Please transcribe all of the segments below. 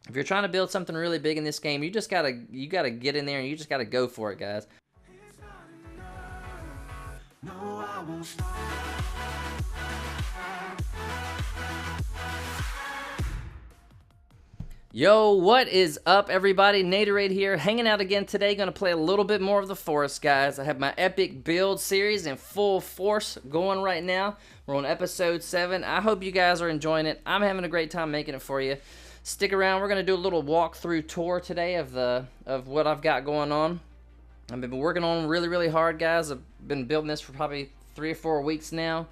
if you're trying to build something really big in this game, you gotta get in there and you just gotta go for it, guys. No, I won't stop. Yo, what is up, everybody? Naderade here, hanging out again today. Gonna play a little bit more of the forest, guys. I have my epic build series in full force going right now. We're on episode 7. I hope you guys are enjoying it. I'm having a great time making it for you. Stick around. We're gonna do a little walkthrough tour today of what I've got going on. I've been working on really hard, guys. I've been building this for probably 3 or 4 weeks now.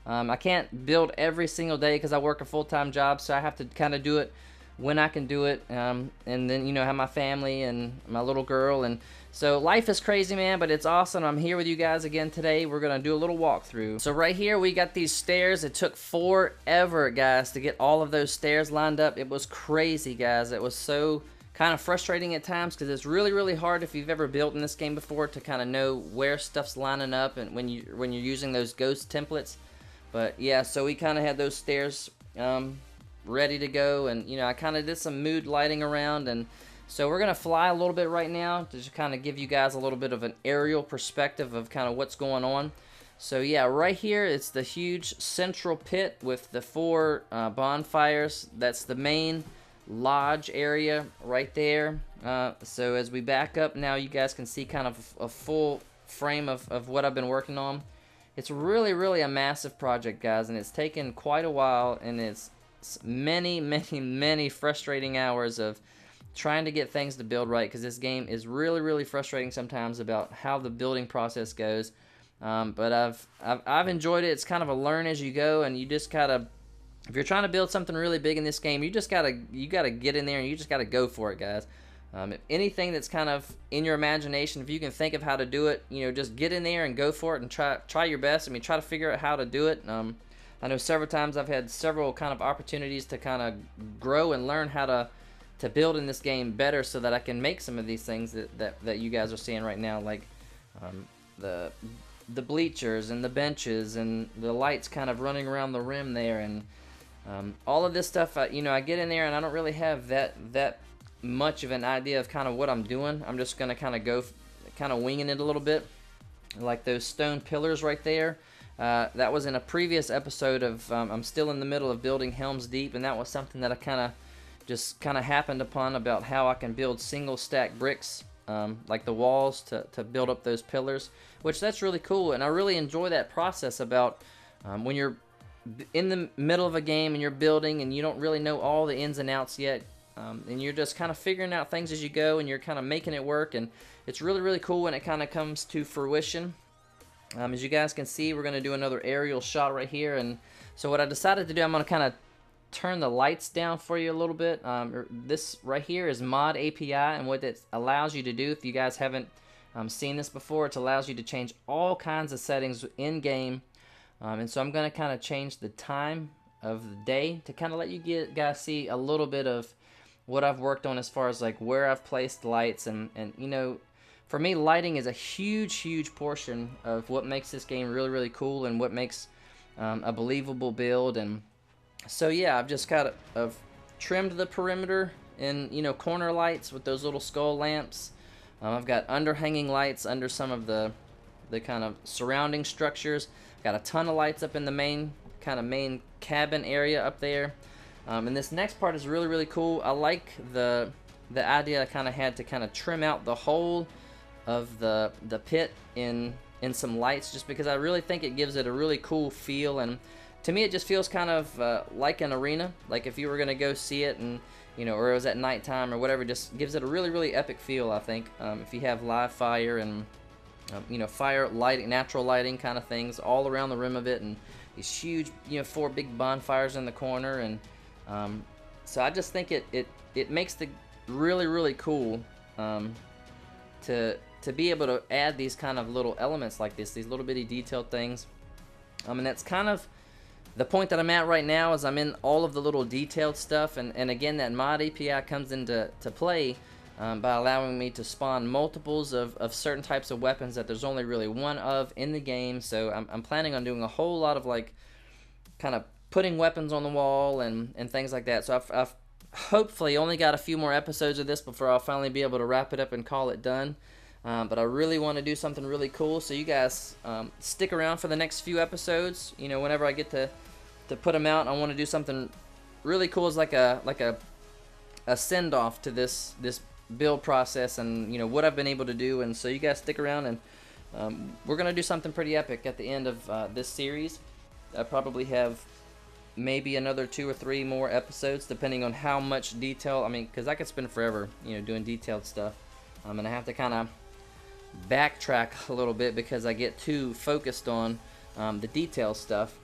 I can't build every single day because I work a full-time job, so I have to kind of do it when I can do it, and then, you know, have my family and my little girl, and so life is crazy, man, but it's awesome. I'm here with you guys again today. We're gonna do a little walkthrough. So right here we got these stairs. It took forever, guys, to get all of those stairs lined up. It was crazy, guys. It was so kind of frustrating at times because it's really hard, if you've ever built in this game before, to kind of know where stuff's lining up and when you're using those ghost templates. But yeah, so we kind of had those stairs ready to go, and you know, I kind of did some mood lighting around, and so we're gonna fly a little bit right now to just kind of give you guys a little bit of an aerial perspective of kind of what's going on. So yeah, right here it's the huge central pit with the 4 bonfires. That's the main lodge area right there. So as we back up now, you guys can see kind of a full frame of what I've been working on. It's really a massive project, guys, and it's taken quite a while, and it's many frustrating hours of trying to get things to build right, because this game is really frustrating sometimes about how the building process goes. But I've enjoyed it. It's kind of a learn as you go, and you just gotta, if you're trying to build something really big in this game, you gotta get in there and you just gotta go for it, guys. If anything that's kind of in your imagination, if you can think of how to do it, you know, just get in there and go for it and try your best. I mean, try to figure out how to do it. I know several times I've had several kind of opportunities to kind of grow and learn how to build in this game better, so that I can make some of these things that you guys are seeing right now, like the bleachers and the benches and the lights kind of running around the rim there, and all of this stuff. You know, I get in there and I don't really have that much of an idea of kind of what I'm doing. I'm just gonna kind of go kind of winging it a little bit, like those stone pillars right there. That was in a previous episode of I'm still in the middle of building Helm's Deep, and that was something that I kind of happened upon, about how I can build single stack bricks, like the walls, to build up those pillars, which that's really cool, and I really enjoy that process about when you're in the middle of a game and you're building and you don't really know all the ins and outs yet, and you're just kind of figuring out things as you go, and you're kind of making it work, and it's really cool when it kind of comes to fruition. As you guys can see, we're going to do another aerial shot right here, and so what I decided to do, I'm going to kind of turn the lights down for you a little bit. This right here is ModAPI, and what it allows you to do, if you guys haven't seen this before, it allows you to change all kinds of settings in-game, and so I'm going to kind of change the time of the day to kind of let you guys see a little bit of what I've worked on as far as like where I've placed lights, and you know, for me, lighting is a huge portion of what makes this game really cool, and what makes a believable build. And so yeah, I've just kind of trimmed the perimeter in, you know, corner lights with those little skull lamps. I've got underhanging lights under some of the kind of surrounding structures. Got a ton of lights up in the main cabin area up there. And this next part is really cool. I like the idea I kind of had to kind of trim out the whole of the pit in some lights, just because I really think it gives it a really cool feel, and to me it just feels kind of like an arena, like if you were gonna go see it, and you know, or it was at nighttime or whatever, just gives it a really epic feel, I think. If you have live fire and you know, fire lighting, natural lighting kind of things all around the rim of it, and these huge, you know, 4 big bonfires in the corner, and so I just think it makes the really cool to be able to add these kind of little elements like this, these little bitty detailed things. And that's kind of the point that I'm at right now, is I'm in all of the little detailed stuff, and again, that ModAPI comes into play by allowing me to spawn multiples of certain types of weapons that there's only really one of in the game. So I'm planning on doing a whole lot of like kind of putting weapons on the wall and things like that. So I've hopefully only got a few more episodes of this before I'll finally be able to wrap it up and call it done. But I really want to do something really cool, so you guys stick around for the next few episodes. You know, whenever I get to put them out, I want to do something really cool as like a send off to this build process and, you know, what I've been able to do. And so you guys stick around, and we're gonna do something pretty epic at the end of this series. I probably have maybe another 2 or 3 more episodes, depending on how much detail. I mean, because I could spend forever, you know, doing detailed stuff, and I have to kind of backtrack a little bit because I get too focused on the detail stuff.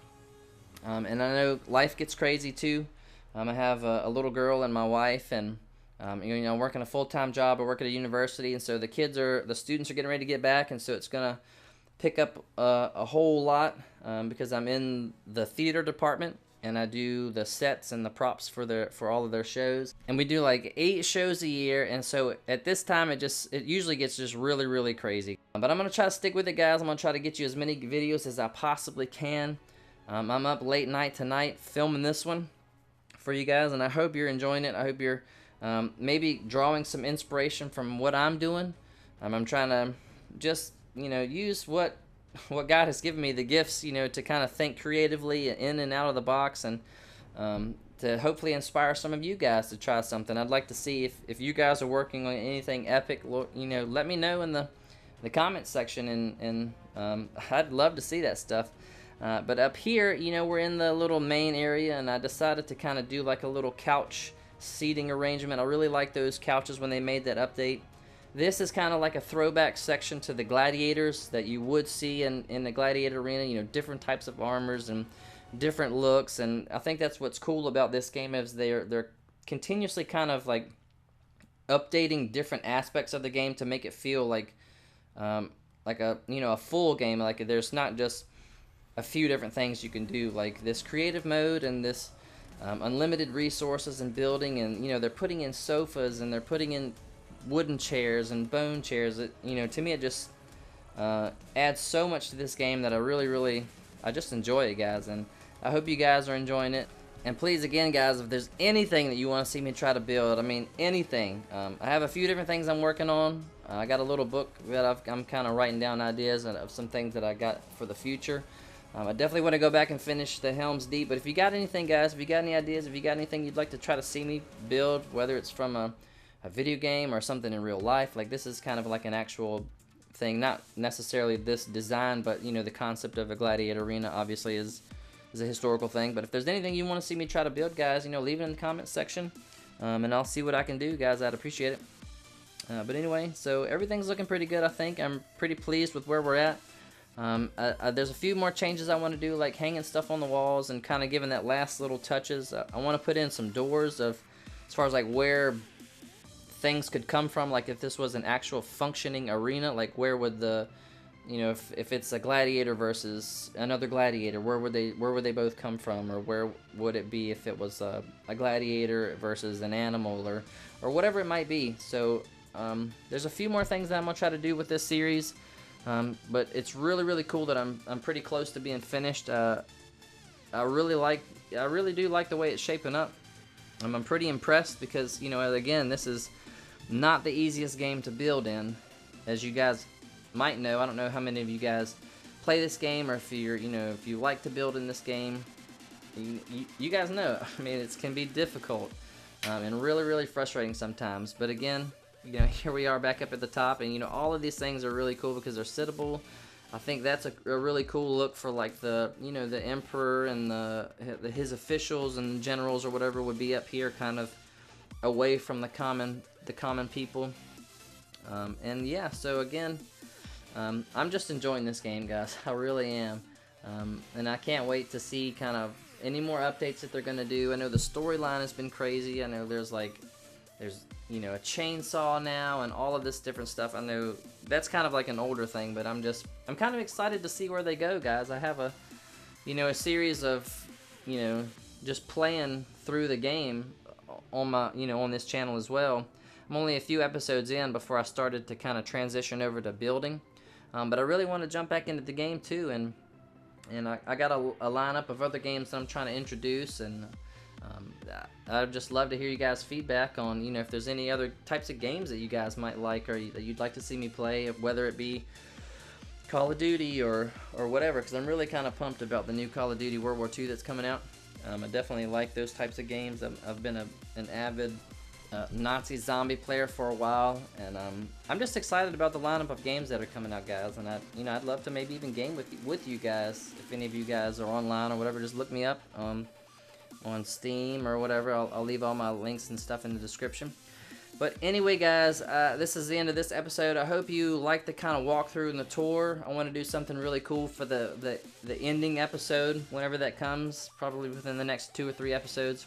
And I know life gets crazy too. I have a little girl and my wife, and you know, I'm working a full-time job. I work at a university, and so the students are getting ready to get back, and so it's gonna pick up a whole lot because I'm in the theater department, and I do the sets and the props for all of their shows. And we do like 8 shows a year, and so at this time it usually gets just really crazy. But I'm gonna try to stick with it, guys. I'm gonna try to get you as many videos as I possibly can. I'm up late night tonight filming this one for you guys, and I hope you're enjoying it. I hope you're maybe drawing some inspiration from what I'm doing. I'm trying to just, you know, use what God has given me, the gifts, you know, to kind of think creatively in and out of the box, and to hopefully inspire some of you guys to try something. I'd like to see if you guys are working on anything epic. You know, let me know in the comments section, and I'd love to see that stuff. But up here, you know, we're in the little main area, and I decided to kind of do like a little couch seating arrangement. I really like those couches when they made that update. This is kind of like a throwback section to the gladiators that you would see in the Gladiator Arena. You know, different types of armors and different looks, and I think that's what's cool about this game is they're continuously kind of like updating different aspects of the game to make it feel like a, you know, a full game. Like there's not just a few different things you can do, like this creative mode and this unlimited resources and building, and you know, they're putting in sofas and they're putting in wooden chairs and bone chairs. You know, to me it just adds so much to this game that I just enjoy it, guys, and I hope you guys are enjoying it. And please, again, guys, if there's anything that you want to see me try to build, I mean anything, I have a few different things I'm working on. I got a little book that I'm kind of writing down ideas of some things that I got for the future. I definitely want to go back and finish the Helm's Deep, but if you got anything, guys, if you got any ideas, if you got anything you'd like to try to see me build, whether it's from a video game or something in real life, like this is kind of like an actual thing, not necessarily this design, but you know, the concept of a Gladiator Arena obviously is a historical thing. But if there's anything you want to see me try to build, guys, you know, leave it in the comments section, and I'll see what I can do, guys. I'd appreciate it. But anyway, so everything's looking pretty good. I think I'm pretty pleased with where we're at. There's a few more changes I want to do, like hanging stuff on the walls and kind of giving that last little touches. I want to put in some doors as far as like where things could come from. Like if this was an actual functioning arena, like where would the, you know, if it's a gladiator versus another gladiator, where would they both come from, or where would it be if it was a gladiator versus an animal, or whatever it might be. So there's a few more things that I'm gonna try to do with this series. But it's really cool that I'm pretty close to being finished. I really do like the way it's shaping up. I'm pretty impressed because, you know, again, this is not the easiest game to build in, as you guys might know. I don't know how many of you guys play this game, or if you're, you know, if you like to build in this game. You guys know. I mean, it can be difficult and really frustrating sometimes. But again, you know, here we are back up at the top, and you know, all of these things are really cool because they're sittable. I think that's a really cool look for like the, you know, the emperor and his officials and generals or whatever would be up here, kind of away from the common people. And yeah, so again, I'm just enjoying this game, guys. I really am, and I can't wait to see kind of any more updates that they're gonna do. I know the storyline has been crazy. I know there's you know, a chainsaw now and all of this different stuff. I know that's kind of like an older thing, but I'm kind of excited to see where they go, guys. I have a series of, you know, just playing through the game on my, you know, on this channel as well. I'm only a few episodes in before I started to kind of transition over to building, but I really want to jump back into the game too, and I got a lineup of other games that I'm trying to introduce, and I'd just love to hear you guys' feedback on, you know, if there's any other types of games that you guys might like or that you'd like to see me play, whether it be Call of Duty or whatever, because I'm really kind of pumped about the new Call of Duty World War II that's coming out. I definitely like those types of games. I've been an avid Nazi zombie player for a while, and I'm just excited about the lineup of games that are coming out, guys. And I'd love to maybe even game with you guys. If any of you guys are online or whatever, just look me up on Steam or whatever. I'll leave all my links and stuff in the description. But anyway, guys, this is the end of this episode. I hope you like the kind of walkthrough and the tour. I want to do something really cool for the ending episode whenever that comes, probably within the next 2 or 3 episodes.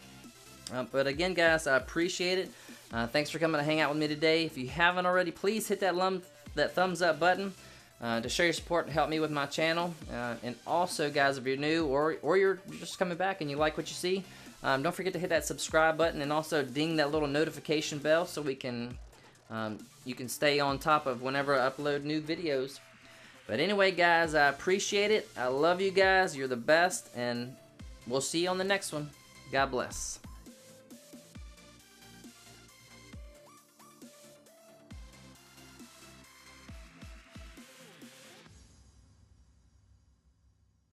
But again, guys, I appreciate it. Thanks for coming to hang out with me today. If you haven't already, please hit that thumbs up button to show your support and help me with my channel. And also, guys, if you're new or you're just coming back and you like what you see, don't forget to hit that subscribe button and also ding that little notification bell so you can stay on top of whenever I upload new videos. But anyway, guys, I appreciate it. I love you guys. You're the best, and we'll see you on the next one. God bless.